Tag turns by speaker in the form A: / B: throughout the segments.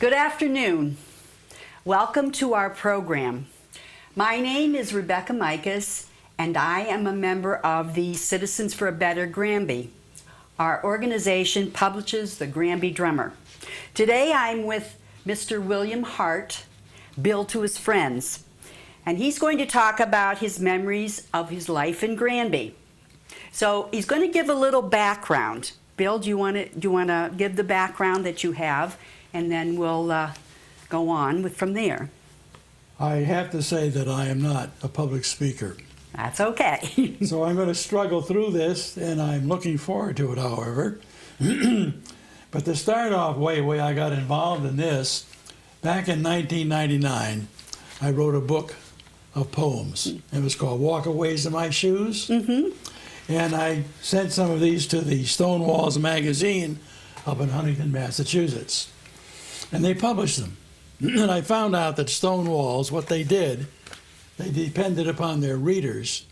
A: Good afternoon. Welcome to our program. My name is Rebecca Micas, and I am a member of the Citizens for a Better Granby. Our organization publishes the Granby Drummer. Today I'm with Mr. William Hart, Bill to his friends, and he's going to talk about his memories of his life in Granby. So he's going to give a little background. Bill, do you want to give the background that you have, and then we'll go on from there.
B: I have to say that I am not a public speaker.
A: That's okay.
B: So I'm going to struggle through this, and I'm looking forward to it, however. But to start off way I got involved in this, back in 1999, I wrote a book of poems. It was called Walkaways of My Shoes. And I sent some of these to the Stonewalls magazine up in Huntington, Massachusetts. And they published them. And I found out that Stonewalls, what they did, they depended upon their readers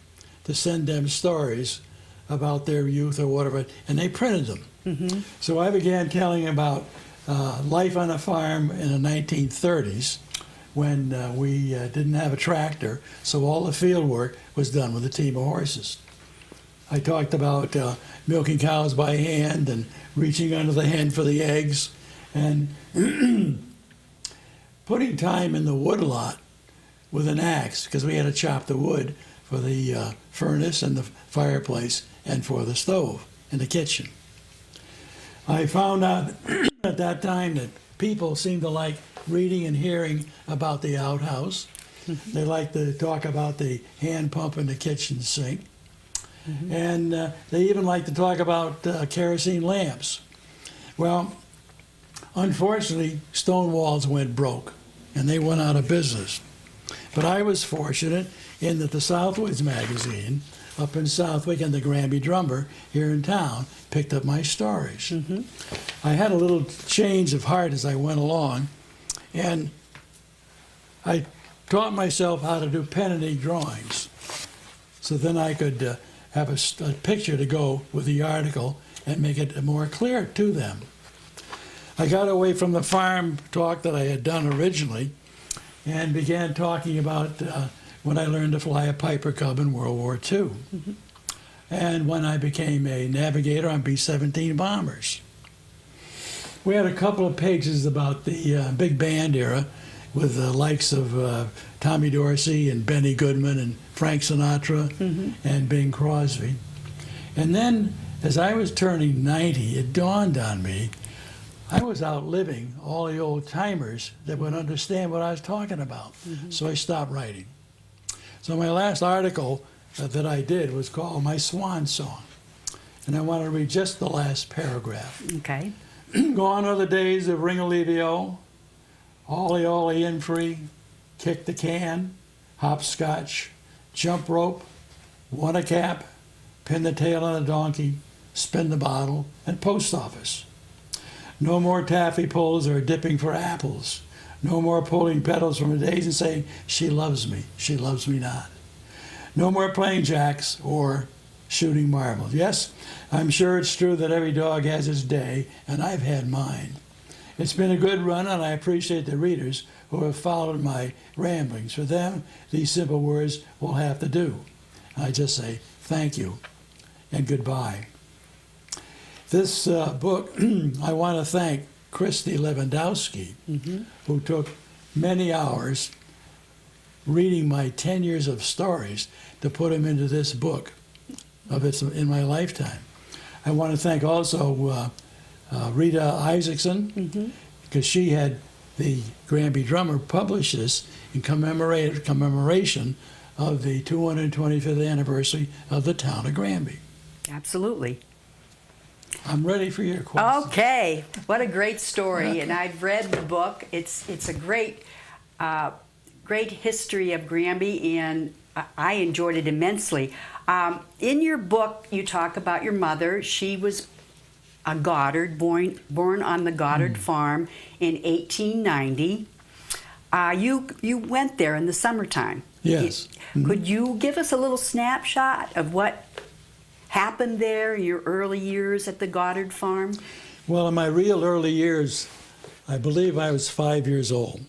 B: to send them stories about their youth or whatever, and they printed them. So I began telling about life on a farm in the 1930s when we didn't have a tractor, so all the field work was done with a team of horses. I talked about milking cows by hand and reaching under the hen for the eggs and putting time in the woodlot with an axe, because we had to chop the wood for the furnace and the fireplace and for the stove in the kitchen. I found out at that time that people seemed to like reading and hearing about the outhouse. They liked to talk about the hand pump in the kitchen sink. And they even liked to talk about kerosene lamps. Well, unfortunately, Stonewalls went broke, and they went out of business. But I was fortunate in that the Southwick magazine up in Southwick and the Granby Drummer here in town picked up my stories. I had a little change of heart as I went along, and I taught myself how to do pen and ink drawings. So then I could have a picture to go with the article and make it more clear to them. I got away from the farm talk that I had done originally and began talking about when I learned to fly a Piper Cub in World War II. And when I became a navigator on B-17 bombers. We had a couple of pages about the big band era with the likes of Tommy Dorsey and Benny Goodman and Frank Sinatra and Bing Crosby. And then as I was turning 90, it dawned on me I was outliving all the old timers that would understand what I was talking about. So I stopped writing. So my last article that I did was called My Swan Song. And I want to read just the last paragraph.
A: Okay.
B: Gone are the days of Ring-a-Levio, ollie in free, kick the can, hopscotch, jump rope, won a cap, pin the tail on a donkey, spin the bottle, and post office. No more taffy pulls or dipping for apples. No more pulling petals from a daisy and saying, she loves me not. No more playing jacks or shooting marbles. Yes, I'm sure it's true that every dog has his day, and I've had mine. It's been a good run, and I appreciate the readers who have followed my ramblings. For them, these simple words will have to do. I just say thank you and goodbye. This book, I want to thank Christy Lewandowski, who took many hours reading my 10 years of stories to put them into this book in my lifetime. I want to thank also Rita Isaacson, because she had the Granby Drummer publish this in commemoration of the 225th anniversary of the town of Granby.
A: Absolutely.
B: I'm ready for your questions.
A: Okay. What a great story. And I've read the book. It's a great history of Granby, and I enjoyed it immensely. In your book, you talk about your mother. She was a Goddard, born on the Goddard Farm in 1890. You went there in the summertime.
B: Yes.
A: Could you give us a little snapshot of what happened there in your early years at the Goddard Farm?
B: Well, in my real early years, I believe I was 5 years old.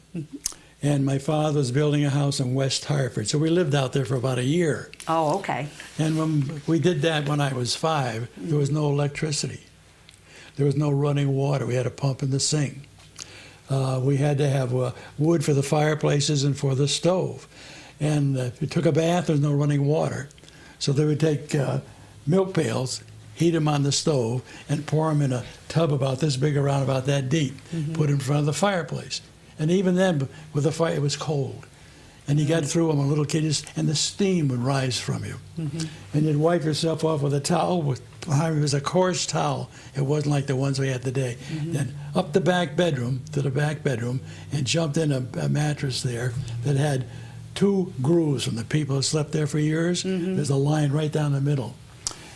B: And my father was building a house in West Hartford. So we lived out there for about a year.
A: Oh, okay.
B: And when we did that when I was 5, there was no electricity. There was no running water. We had a pump in the sink. We had to have wood for the fireplaces and for the stove. And if you took a bath, there was no running water. So they would take milk pails, heat them on the stove, and pour them in a tub about this big, around about that deep, put in front of the fireplace. And even then, with the fire, it was cold. And you got through them, a little kid, and the steam would rise from you. And you'd wipe yourself off with a towel. It was a coarse towel. It wasn't like the ones we had today. Then up the back bedroom, to the back bedroom, and jumped in a mattress there that had 2 grooves from the people who slept there for years. There's a line right down the middle.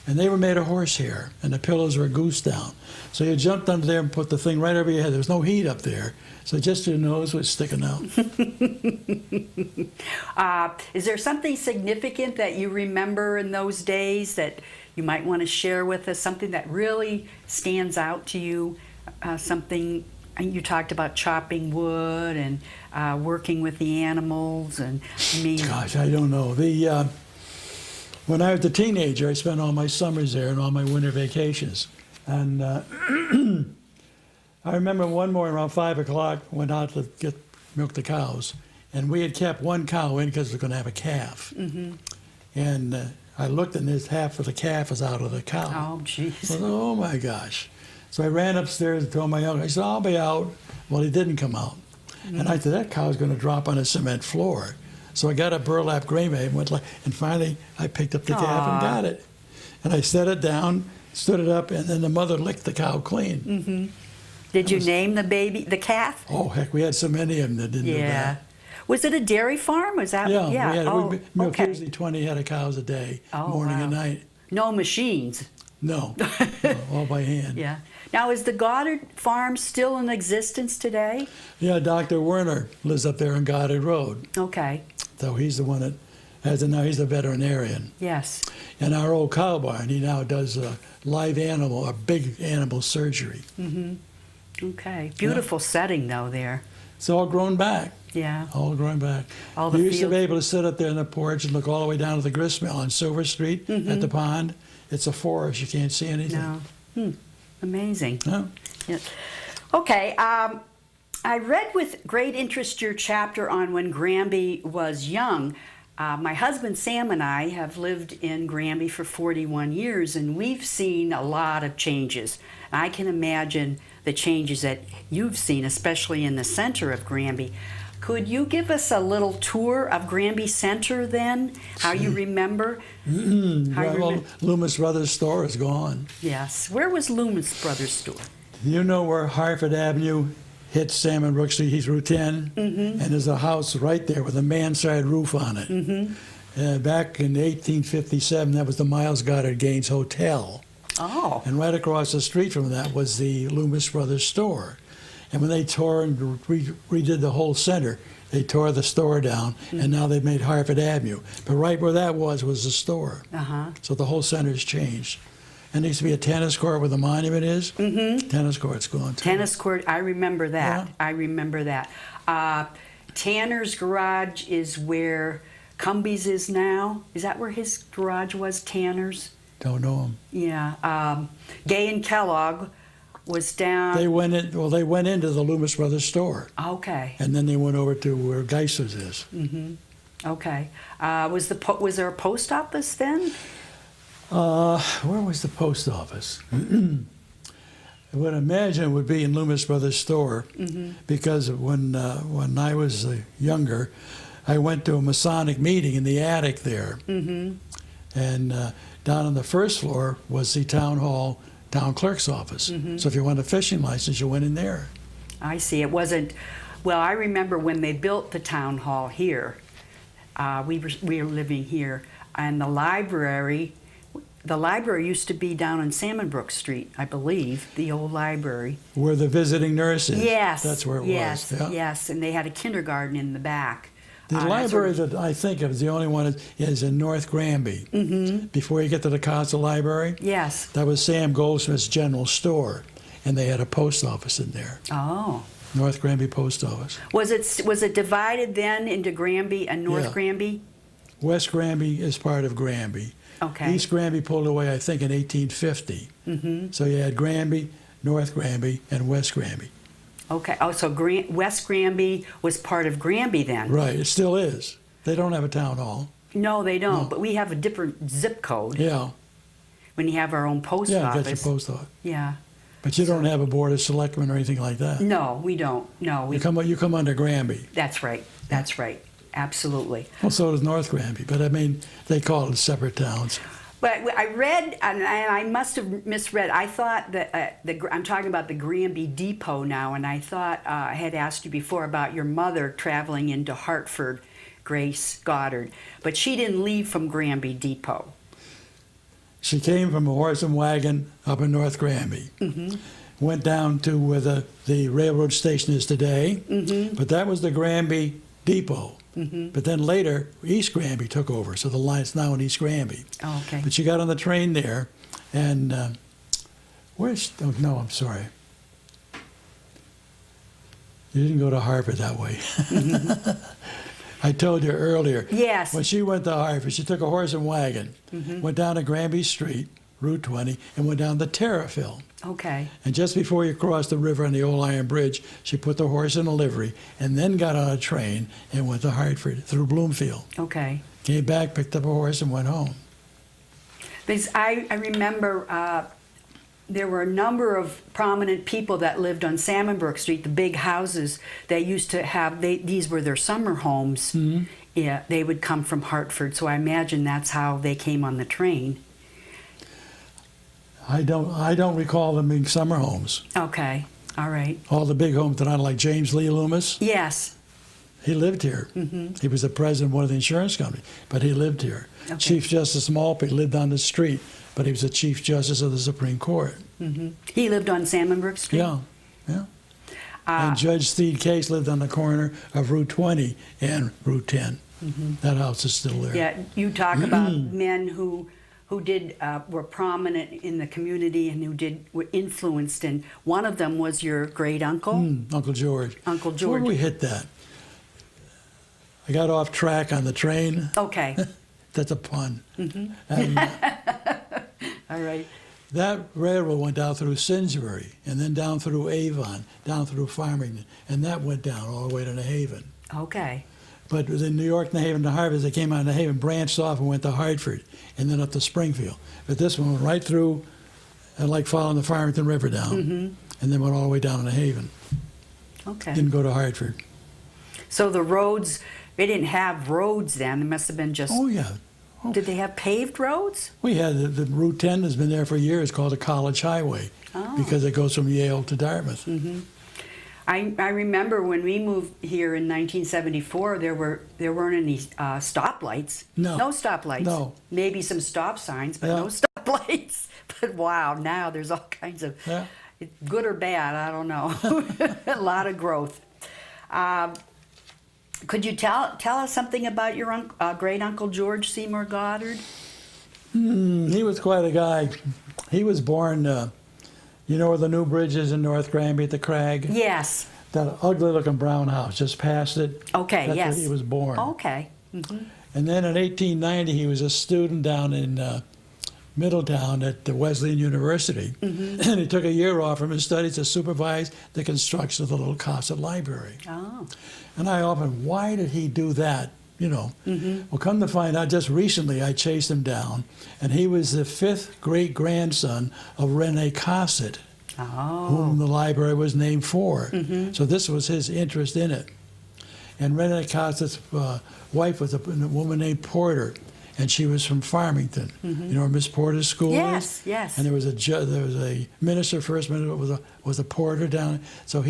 B: And they were made of horsehair, and the pillows were goose down. So you jumped under there and put the thing right over your head. There was no heat up there, so just your nose was sticking out.
A: Is there something significant that you remember in those days that you might want to share with us? Something that really stands out to you? Something, you talked about chopping wood and working with the animals, and I mean,
B: Gosh, I don't know. When I was a teenager, I spent all my summers there and all my winter vacations. And I remember one morning around 5 o'clock, went out to milk the cows, and we had kept one cow in because we were going to have a calf. And I looked, and there's half of the calf was out of the cow.
A: oh, jeez.
B: I thought, oh my gosh. So I ran upstairs and told my uncle, I said, I'll be out. Well, he didn't come out. And I said, that cow's going to drop on a cement floor. So I got a burlap gravy and and finally I picked up the calf and got it. And I set it down, stood it up, and then the mother licked the cow clean.
A: Did you name the baby, the calf?
B: Oh, heck, we had so many of them that didn't do that.
A: Was it a dairy farm? Was that?
B: We milked
A: okay.
B: usually 20 head of cows a day, morning and night.
A: No machines.
B: No, all by hand.
A: Yeah. Now, is the Goddard Farm still in existence today?
B: Yeah, Dr. Werner lives up there on Goddard Road.
A: Okay.
B: So he's the one that has it now. He's a veterinarian.
A: Yes.
B: And our old cow barn, he now does live animal, or big animal surgery.
A: Okay. Beautiful setting, though, there.
B: It's all grown back.
A: Yeah.
B: All grown back.
A: All the
B: You used to be
A: fields.
B: able to sit up there on the porch and look all the way down to the grist mill on Silver Street at the pond. It's a forest. You can't see anything.
A: No. Amazing.
B: No?
A: Yeah. Okay. I read with great interest your chapter on when Granby was young. My husband Sam and I have lived in Granby for 41 years, and we've seen a lot of changes. I can imagine the changes that you've seen, especially in the center of Granby. Could you give us a little tour of Granby Center then? How you remember?
B: Well, Loomis Brothers store is gone.
A: Yes. Where was Loomis Brothers store?
B: You know where Hartford Avenue hits Salmon Brook Street? He's Route 10. And there's a house right there with a mansard roof on it. Back in 1857, that was the Miles Goddard Gaines Hotel.
A: Oh.
B: And right across the street from that was the Loomis Brothers store. And when they tore and redid the whole center, they tore the store down, and now they've made Hartford Avenue. But right where that was the store. So the whole center's changed. And there used to be a tennis court where the monument is. Tennis court's gone too.
A: Tennis court, I remember that.
B: Yeah.
A: I remember that. Tanner's garage is where Cumby's is now. Is that where his garage was, Tanner's?
B: Don't know them.
A: Yeah. Gay and Kellogg was down.
B: They went into the Loomis Brothers store.
A: Okay.
B: And then they went over to where Geisler's is.
A: Okay. Was there a post office then?
B: Where was the post office? I would imagine it would be in Loomis Brothers store, because when I was younger, I went to a Masonic meeting in the attic there. And down on the first floor was the town hall, town clerk's office. So if you wanted a fishing license, you went in there.
A: I see. It wasn't. Well, I remember when they built the town hall here. We were living here, and the library. The library used to be down on Salmon Brook Street, I believe, the old library.
B: Where the visiting nurse is.
A: Yes.
B: That's where it was. Yeah.
A: Yes, and they had a kindergarten in the back.
B: The library that I think of is the only one is in North Granby. Before you get to the Casa Library.
A: Yes.
B: That was Sam Goldsmith's general store, and they had a post office in there.
A: Oh,
B: North Granby Post Office.
A: Was it divided then into Granby and North
B: Yeah.
A: Granby?
B: West Granby is part of Granby.
A: Okay.
B: East Granby pulled away, I think, in 1850.
A: Mm-hmm.
B: So you had Granby, North Granby, and West Granby.
A: Okay. Oh, so West Granby was part of Granby then?
B: Right, it still is. They don't have a town hall.
A: No, they don't.
B: No.
A: But we have a different zip code
B: Yeah,
A: when you have our own post
B: yeah,
A: office.
B: get your post office.
A: Yeah.
B: But you don't have a board of selectmen or anything like that.
A: No, we don't. No, we.
B: You come under Granby.
A: That's right. That's right. Absolutely.
B: Well, so does North Granby, but I mean, they call it separate towns.
A: But I read, and I must have misread. I thought that I'm talking about the Granby Depot now, and I thought I had asked you before about your mother traveling into Hartford, Grace Goddard, but she didn't leave from Granby Depot.
B: She came from a horse and wagon up in North Granby.
A: Mm-hmm.
B: Went down to where the railroad station is today,
A: Mm-hmm.
B: but that was the Granby Depot.
A: Mm-hmm.
B: But then later, East Granby took over, so the line's now in East Granby.
A: Oh, okay.
B: But she got on the train there, and oh, no, I'm sorry. You didn't go to Harvard that way. I told you earlier.
A: Yes.
B: When she went to Harvard, she took a horse and wagon, went down to Granby Street, Route 20, and went down to Terrafil.
A: Okay.
B: And just before you cross the river on the old iron bridge, she put the horse in a livery and then got on a train and went to Hartford through Bloomfield.
A: Okay.
B: Came back, picked up a horse, and went home.
A: Because I remember there were a number of prominent people that lived on Salmon Brook Street, the big houses. They used to have, these were their summer homes.
B: Mm-hmm.
A: Yeah, they would come from Hartford, so I imagine that's how they came on the train.
B: I don't recall them being summer homes.
A: Okay, all right.
B: All the big homes that I like. James Lee Loomis,
A: Yes.
B: he lived here.
A: Mm-hmm.
B: He was the president of one of the insurance companies, but he lived here.
A: Okay.
B: Chief Justice Malpe lived on the street, but he was the Chief Justice of the Supreme Court.
A: Mm-hmm. He lived on Salmon Brook Street?
B: Yeah, yeah. And Judge Steed Case lived on the corner of Route 20 and Route 10.
A: Mm-hmm.
B: That house is still there.
A: Yeah, you talk about men who were prominent in the community and were influenced, and one of them was your great uncle,
B: Uncle George.
A: Uncle
B: Where
A: George.
B: did we hit that? I got off track on the train.
A: Okay,
B: That's a pun.
A: Mm-hmm.
B: And
A: all right.
B: that railroad went down through Simsbury, and then down through Avon, down through Farmington, and that went down all the way to New Haven.
A: Okay.
B: But in New York, New Haven to Hartford, they came out of New Haven, branched off and went to Hartford, and then up to Springfield. But this one went right through, like following the Farmington River down, and then went all the way down to New Haven.
A: Okay.
B: Didn't go to Hartford.
A: So the roads, they didn't have roads then. They must have been just.
B: Oh, yeah. Oh.
A: Did they have paved roads?
B: We had the Route 10 has been there for years, called the College Highway, because it goes from Yale to Dartmouth.
A: Mm-hmm. I remember when we moved here in 1974, there weren't any stoplights.
B: No.
A: No stoplights.
B: No.
A: Maybe some stop signs, but
B: Yeah.
A: no stoplights. But wow, now there's all kinds of,
B: Yeah.
A: good or bad, I don't know. A lot of growth. Could you tell us something about your great uncle George Seymour Goddard?
B: He was quite a guy. He was born, you know where the new bridge is in North Granby at the Crag?
A: Yes.
B: That ugly-looking brown house, just past it.
A: Okay.
B: That's
A: Yes.
B: where he was born.
A: Okay. Mm-hmm.
B: And then in 1890, he was a student down in Middletown at the Wesleyan University. And he took a year off from his studies to supervise the construction of the little Cossett Library.
A: Oh.
B: And I often, why did he do that? You know. Well, come to find out, just recently I chased him down, and he was the 5th great-grandson of Rene Cossett, whom the library was named for. So this was his interest in it. And Rene Cossett's wife was a woman named Porter, and she was from Farmington. You know where Miss Porter's school
A: Yes,
B: is?
A: yes.
B: And there was a minister, first minister was a porter down. So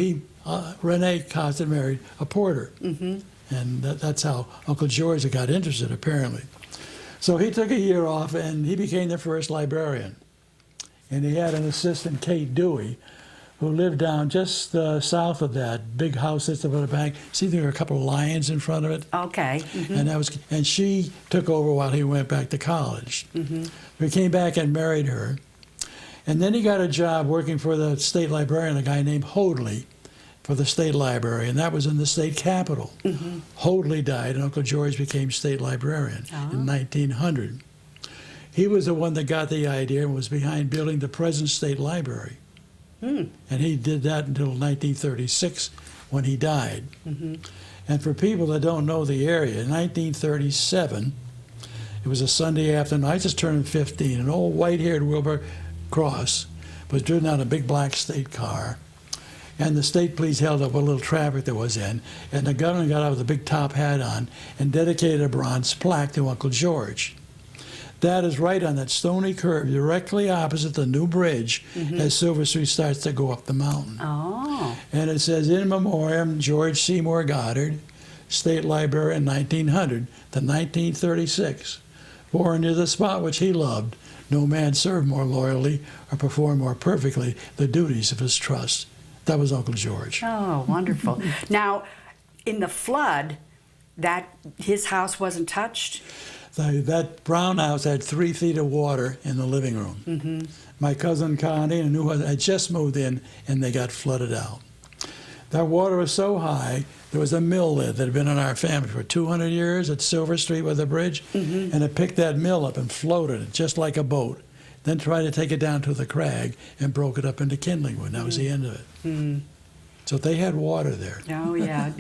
B: Rene Cossett married a porter. And that's how Uncle George got interested, apparently. So he took a year off, and he became the first librarian. And he had an assistant, Kate Dewey, who lived down just south of that big house that's above the bank. See, there are a couple of lions in front of it.
A: Okay.
B: And she took over while he went back to college. We came back and married her. And then he got a job working for the state librarian, a guy named Hoadley, for the state library, and that was in the state capitol. Hoadley died, and Uncle George became state librarian in 1900. He was the one that got the idea and was behind building the present state library. And he did that until 1936 when he died. And for people that don't know the area, in 1937, it was a Sunday afternoon. I just turned 15. An old white-haired Wilbur Cross was driven out a big black state car, and the state police held up what little traffic there was in, and the governor got out with a big top hat on and dedicated a bronze plaque to Uncle George. That is right on that stony curve, directly opposite the new bridge as Silver Street starts to go up the mountain. And it says, in memoriam, George Seymour Goddard, State Library in 1900 to 1936. Born near the spot which he loved, no man served more loyally or performed more perfectly the duties of his trust. That was Uncle George.
A: Oh, wonderful. Now, in the flood, his house wasn't touched?
B: That brown house had 3 feet of water in the living room. My cousin Connie and who had just moved in, and they got flooded out. That water was so high, there was a mill there that had been in our family for 200 years at Silver Street with the bridge, and it picked that mill up and floated it just like a boat, then tried to take it down to the crag and broke it up into kindling wood. That was the end of it. So they had water there.
A: Oh, yeah.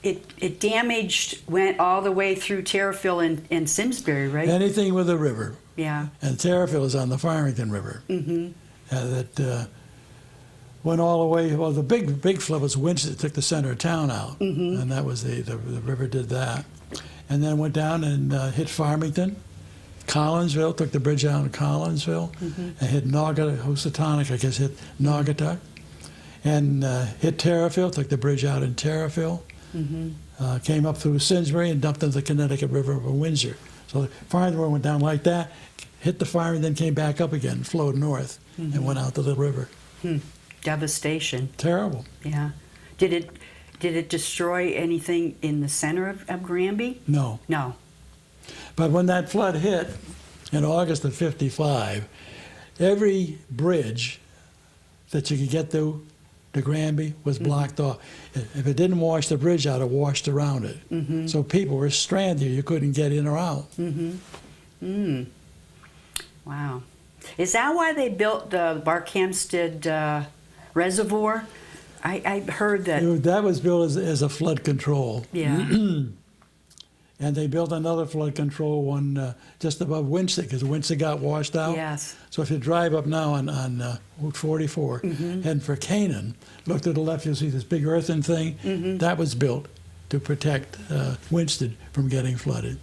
A: It damaged, went all the way through Terriffill and Simsbury, right?
B: Anything with a river.
A: Yeah.
B: And Terriffill is on the Farmington River. That went all the way. Well, the big flood was Winston that took the center of town out, and that was the river did that, and then went down and hit Farmington, Collinsville, took the bridge out in Collinsville, and hit Housatonic, I guess hit Naugatuck, and hit Terriffill, took the bridge out in Terriffill. Came up through Simsbury and dumped into the Connecticut River over Windsor. So the Farmington went down like that, hit the fire, and then came back up again, flowed north, and went out to the river.
A: Devastation.
B: Terrible.
A: Yeah. Did it destroy anything in the center of Granby?
B: No.
A: No.
B: But when that flood hit in August of '55, every bridge that you could get to Granby was blocked off. If it didn't wash the bridge out, it washed around it. So people were stranded. You couldn't get in or out.
A: Wow. Is that why they built the Barkhamsted Reservoir? I heard that.
B: That was built as a flood control.
A: Yeah.
B: And they built another flood control one just above Winston, because Winston got washed out.
A: Yes.
B: So if you drive up now on Route 44, heading for Canaan, look to the left, you'll see this big earthen thing. That was built to protect Winston from getting flooded.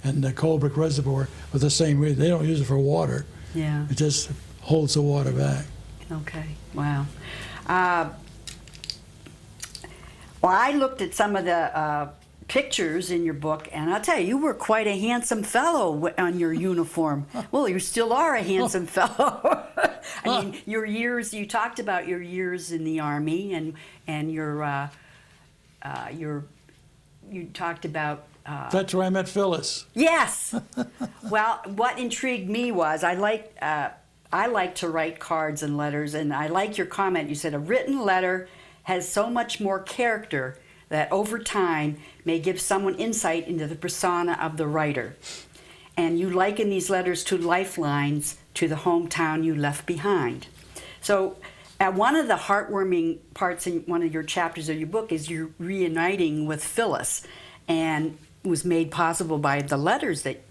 B: And the Colebrook Reservoir was the same way. They don't use it for water.
A: Yeah.
B: It just holds the water back.
A: Okay. Wow. Well, I looked at some of the pictures in your book, and I'll tell you, you were quite a handsome fellow on your uniform. Well, you still are a handsome fellow. I mean, your years, you talked about your years in the Army, and you talked about
B: That's where I met Phyllis.
A: Yes. Well, what intrigued me was I like to write cards and letters, and I like your comment. You said a written letter has so much more character that over time may give someone insight into the persona of the writer. And you liken these letters to lifelines to the hometown you left behind. So one of the heartwarming parts in one of your chapters of your book is you're reuniting with Phyllis, and it was made possible by the letters that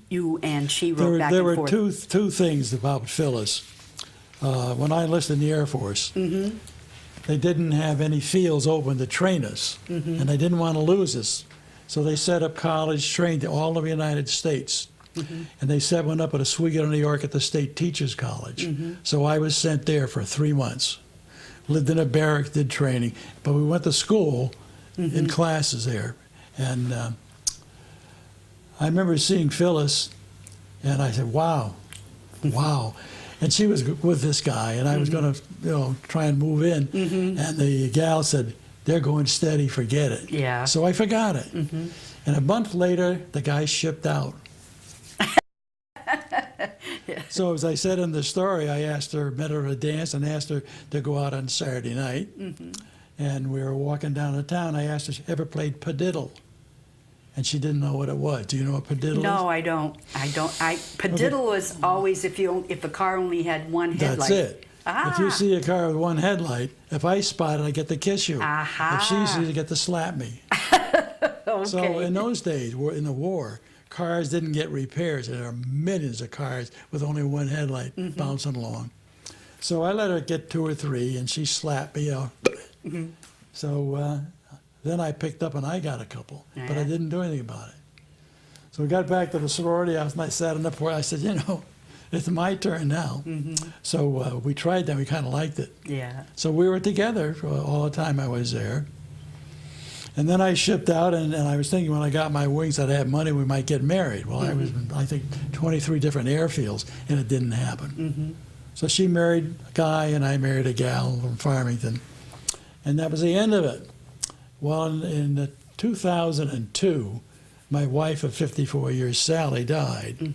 A: you and she wrote back and forth.
B: There were two things about Phyllis. When I enlisted in the Air Force, they didn't have any fields open to train us, and they didn't want to lose us. So they set up college, trained all of the United States. And they set one up at Oswego, New York at the State Teachers College. So I was sent there for 3 months. Lived in a barrack, did training. But we went to school in classes there. And I remember seeing Phyllis, and I said, wow, wow. And she was with this guy, and I was going to try and move in. And the gal said, they're going steady, forget it.
A: Yeah.
B: So I forgot it. And a month later, the guy shipped out. So as I said in the story, I met her at a dance and asked her to go out on Saturday night. And we were walking down the town. I asked her if she ever played padiddle. And she didn't know what it was. Do you know what padiddle is?
A: No, I don't. Padiddle is always if a car only had one headlight.
B: That's it. If you see a car with one headlight, if I spot it, I get to kiss you. If she sees it, I get to slap me.
A: Okay.
B: So in those days, in the war, cars didn't get repairs. There are millions of cars with only one headlight bouncing along. So I let her get 2 or 3, and she slapped me out. So then I picked up and I got a couple, but I didn't do anything about it. So we got back to the sorority house, and I sat on the porch. I said, it's my turn now. So we tried that. We kind of liked it.
A: Yeah.
B: So we were together for all the time I was there. And then I shipped out, and I was thinking when I got my wings that I had money, we might get married. Well, I was in, I think, 23 different airfields, and it didn't happen. So she married a guy, and I married a gal from Farmington. And that was the end of it. Well, in 2002, my wife of 54 years, Sally, died.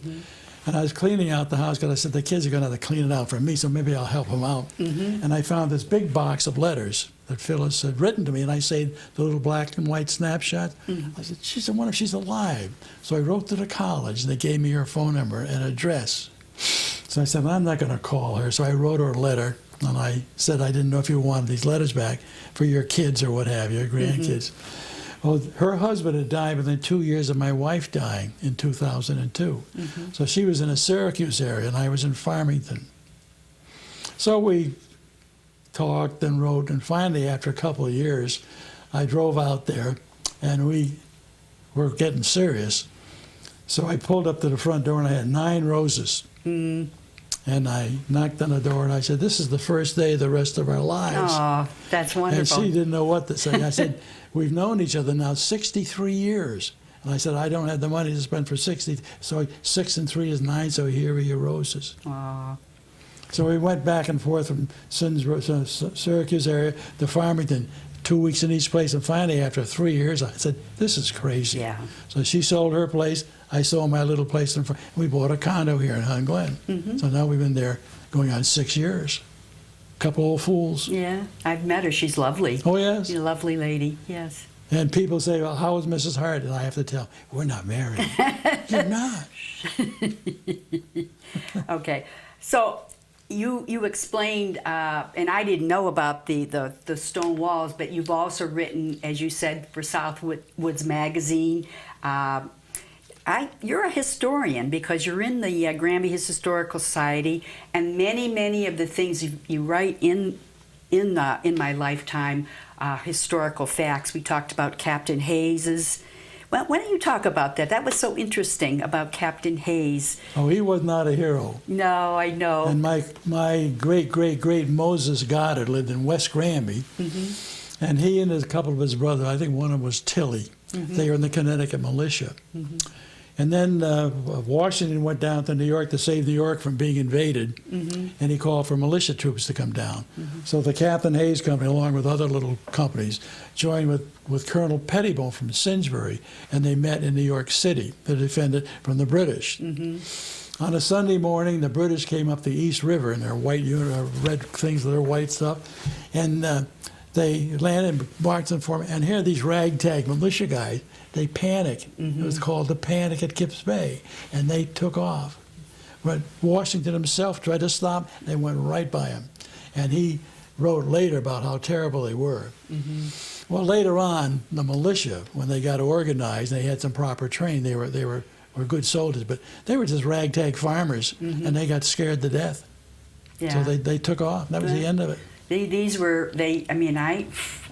B: And I was cleaning out the house because I said the kids are going to have to clean it out for me, so maybe I'll help them out. And I found this big box of letters that Phyllis had written to me, and I saved the little black and white snapshots. I said, I wonder if she's alive. So I wrote to the college, and they gave me her phone number and address. So I said, I'm not going to call her. So I wrote her a letter, and I said I didn't know if you wanted these letters back for your kids or what have you, your grandkids. Well, her husband had died within 2 years of my wife dying in 2002. So she was in the Syracuse area, and I was in Farmington. So we talked and wrote, and finally, after a couple of years, I drove out there, and we were getting serious. So I pulled up to the front door, and I had 9 roses. And I knocked on the door, and I said, this is the first day of the rest of our lives.
A: Oh, that's wonderful.
B: And she didn't know what to say. I said, we've known each other now 63 years. And I said, I don't have the money to spend for 60. So 6 and 3 is 9, so here are your roses.
A: Aw.
B: So we went back and forth from Syracuse area to Farmington, 2 weeks in each place. And finally, after 3 years, I said, this is crazy.
A: Yeah.
B: So she sold her place. I sold my little place. We bought a condo here in Hun Glen. So now we've been there going on 6 years. Couple old fools.
A: Yeah, I've met her. She's lovely.
B: Oh, yes.
A: She's a lovely lady, yes.
B: And people say, well, how is Mrs. Hart? And I have to tell, we're not married. You're not.
A: Okay, so you explained, and I didn't know about the stone walls, but you've also written, as you said, for Southwoods magazine. You're a historian because you're in the Granby Historical Society, and many of the things you write in my lifetime, historical facts. We talked about Captain Hayes's. Well, why don't you talk about that? That was so interesting about Captain Hayes.
B: Oh, he was not a hero.
A: No, I know.
B: And my great Moses Goddard lived in West Granby, and he and a couple of his brothers, I think one of them was Tilly. They were in the Connecticut militia. And then Washington went down to New York to save New York from being invaded, and he called for militia troops to come down. So the Captain Hayes Company, along with other little companies, joined with Colonel Pettibone from Simsbury, and they met in New York City to defend it from the British. On a Sunday morning, the British came up the East River in their white red things, their white stuff, and they landed in Barkhamsted Reservoir, and here these ragtag militia guys, they panicked. It was called the Panic at Kips Bay, and they took off. But Washington himself tried to stop, they went right by him. And he wrote later about how terrible they were. Well, later on, the militia, when they got organized, they had some proper training, they were good soldiers, but they were just ragtag farmers, and they got scared to death.
A: Yeah.
B: So they took off. That was the end of it.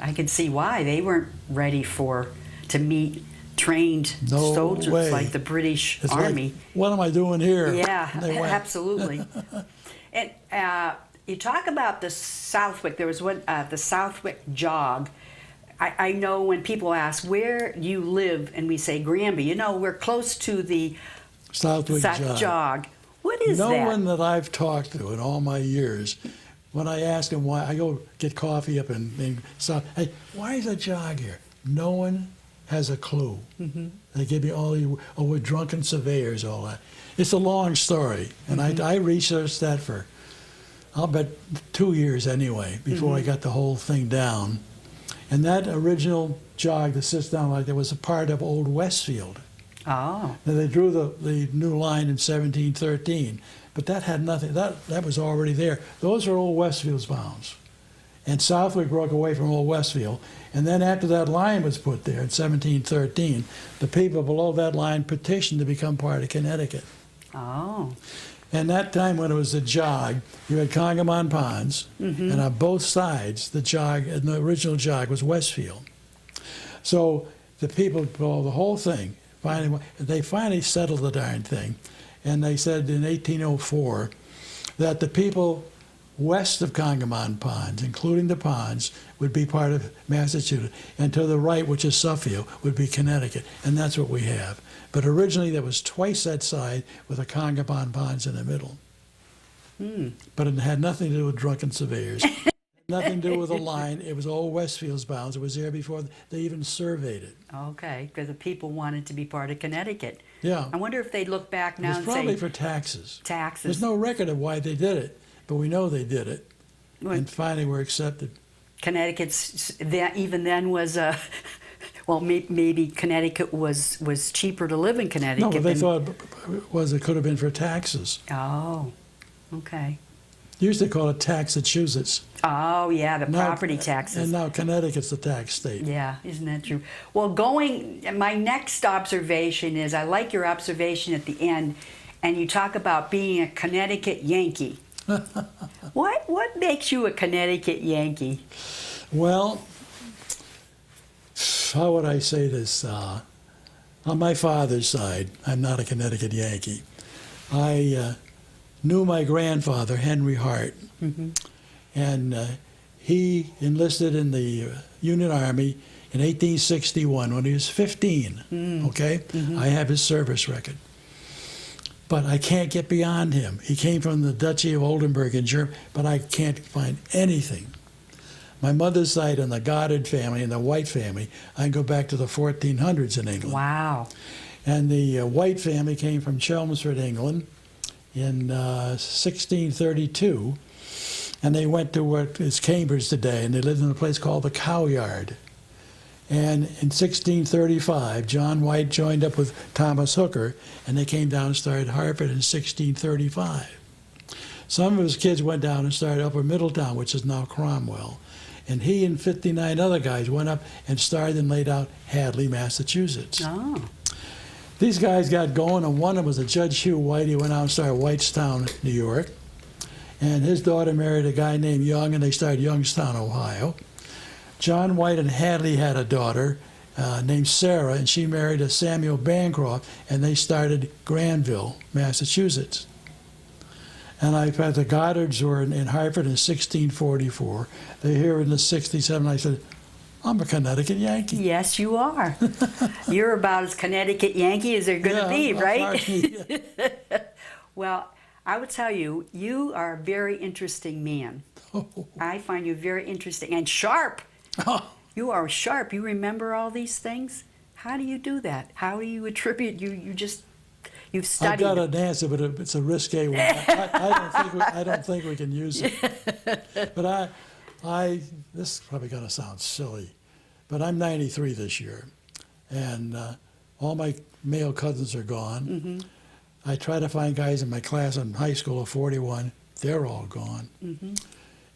A: I could see why. They weren't ready to meet trained soldiers like the British Army.
B: Like, what am I doing here?
A: Yeah, absolutely. And you talk about the Southwick. There was the Southwick jog. I know when people ask where you live, and we say Granby, we're close to the
B: Southwick
A: jog. What is that?
B: No one that I've talked to in all my years, when I ask them why, I go get coffee up in South. Hey, why is a jog here? No one has a clue. They give me all you, oh, we're drunken surveyors, all that. It's a long story, and I researched that for, I'll bet 2 years anyway, before I got the whole thing down. And that original jog that sits down like that was a part of Old Westfield.
A: Oh.
B: Now, they drew the new line in 1713, but that had nothing, that was already there. Those are Old Westfield's bounds. And Southwick broke away from Old Westfield. And then after that line was put there in 1713, the people below that line petitioned to become part of Connecticut.
A: Oh.
B: And that time when it was a jog, you had Congamon Ponds, and on both sides, the jog, and the original jog was Westfield. So the people below the whole thing, they finally settled the darn thing. And they said in 1804 that the people west of Congamon Ponds, including the ponds, would be part of Massachusetts, and to the right, which is Suffield, would be Connecticut, and that's what we have. But originally there was twice that side with the Congamon Ponds in the middle. But it had nothing to do with drunken surveyors, nothing to do with a line. It was Old Westfield's bounds. It was there before they even surveyed it.
A: Okay, because the people wanted to be part of Connecticut.
B: Yeah.
A: I wonder if they look back now
B: It was
A: and
B: probably
A: say
B: for taxes.
A: taxes.
B: There's no record of why they did it, but we know they did it,
A: Well,
B: and finally were accepted.
A: Connecticut's that even then was well, maybe Connecticut was cheaper to live in Connecticut.
B: No, but they
A: than-
B: thought it could have been for taxes.
A: Oh, okay.
B: Used to call it Taxachusetts.
A: Oh yeah, the
B: Now-
A: property taxes.
B: And now Connecticut's the tax state.
A: Yeah, isn't that true? Well, my next observation is I like your observation at the end, and you talk about being a Connecticut Yankee. What makes you a Connecticut Yankee?
B: Well, how would I say this? On my father's side, I'm not a Connecticut Yankee. I knew my grandfather, Henry Hart, and he enlisted in the Union Army in 1861 when he was 15, okay? I have his service record. But I can't get beyond him. He came from the Duchy of Oldenburg in Germany, but I can't find anything. My mother's side and the Goddard family and the White family, I can go back to the 1400s in England.
A: Wow.
B: And the White family came from Chelmsford, England in 1632, and they went to what is Cambridge today, and they lived in a place called the Cow Yard. And in 1635, John White joined up with Thomas Hooker, and they came down and started Hartford in 1635. Some of his kids went down and started Upper Middletown, which is now Cromwell. And he and 59 other guys went up and started and laid out Hadley, Massachusetts.
A: Oh.
B: These guys got going, and one of them was a Judge Hugh White. He went out and started Whitestown, New York. And his daughter married a guy named Young, and they started Youngstown, Ohio. John White and Hadley had a daughter named Sarah, and she married a Samuel Bancroft, and they started Granville, Massachusetts. And I had the Goddards were in Hartford in 1644. They're here in the 67. I said, I'm a Connecticut Yankee.
A: Yes, you are. You're about as Connecticut Yankee as they're going to be, right? Well, I would tell you, you are a very interesting man. I find you very interesting and sharp. You are sharp. You remember all these things? How do you do that? How do you attribute you've studied?
B: I've got an answer, but it's a risque one. I don't think we can use it. But this is probably going to sound silly, but I'm 93 this year, and all my male cousins are gone. I try to find guys in my class in high school of 41. They're all gone.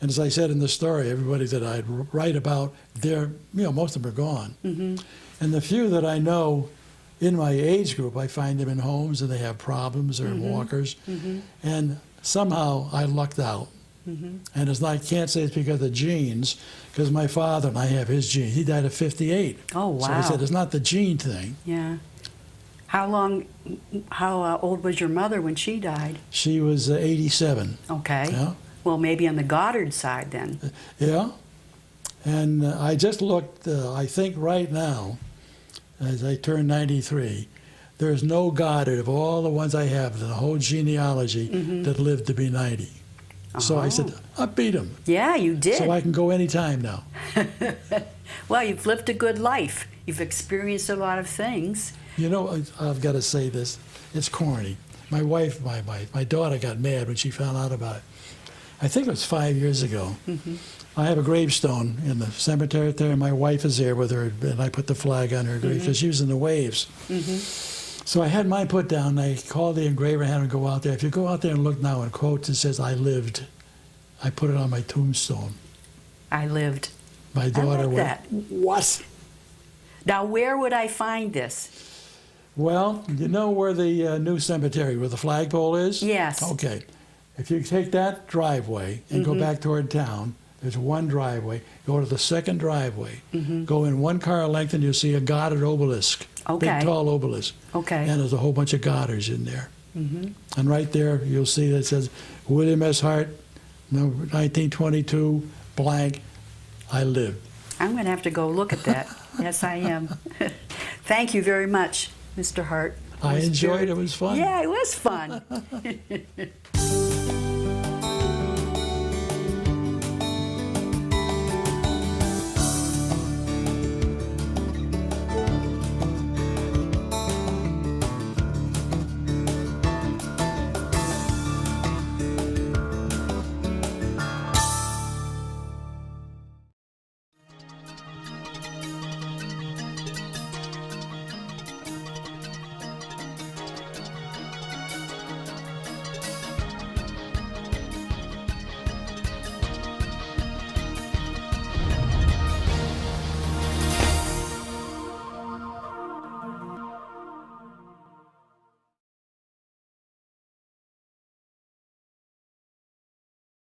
B: And as I said in the story, everybody that I'd write about, most of them are gone. And the few that I know in my age group, I find them in homes and they have problems or walkers. And somehow I lucked out. And I can't say it's because of genes, because my father and I have his genes. He died at 58.
A: Oh, wow.
B: So I said, it's not the gene thing.
A: Yeah. How old was your mother when she died?
B: She was 87.
A: Okay.
B: Yeah.
A: Well, maybe on the Goddard side then.
B: Yeah. And I just looked, I think right now, as I turn 93, there's no Goddard of all the ones I have, the whole genealogy, that lived to be 90. So I said, I beat him.
A: Yeah, you did.
B: So I can go anytime now.
A: Well, you've lived a good life. You've experienced a lot of things.
B: You know, I've got to say this. It's corny. My wife, my daughter got mad when she found out about it. I think it was 5 years ago. I have a gravestone in the cemetery there, and my wife is there with her, and I put the flag on her grave because she was in the waves. So I had mine put down, and I called the engraver and had him go out there. If you go out there and look now in quotes, it says, "I lived." I put it on my tombstone.
A: I lived.
B: My daughter
A: like
B: went,
A: that.
B: "What?"
A: Now, where would I find this?
B: Well, you know where the new cemetery, where the flagpole is?
A: Yes.
B: Okay. If you take that driveway and go back toward town, there's one driveway. Go to the second driveway. Go in one car length and you'll see a Goddard obelisk.
A: Okay.
B: Big, tall obelisk.
A: Okay.
B: And there's a whole bunch of Goddards in there. And right there, you'll see that it says, William S. Hart, 1922, blank, I lived.
A: I'm going to have to go look at that. Yes, I am. Thank you very much, Mr. Hart.
B: I enjoyed it. It was fun.
A: Yeah, it was fun.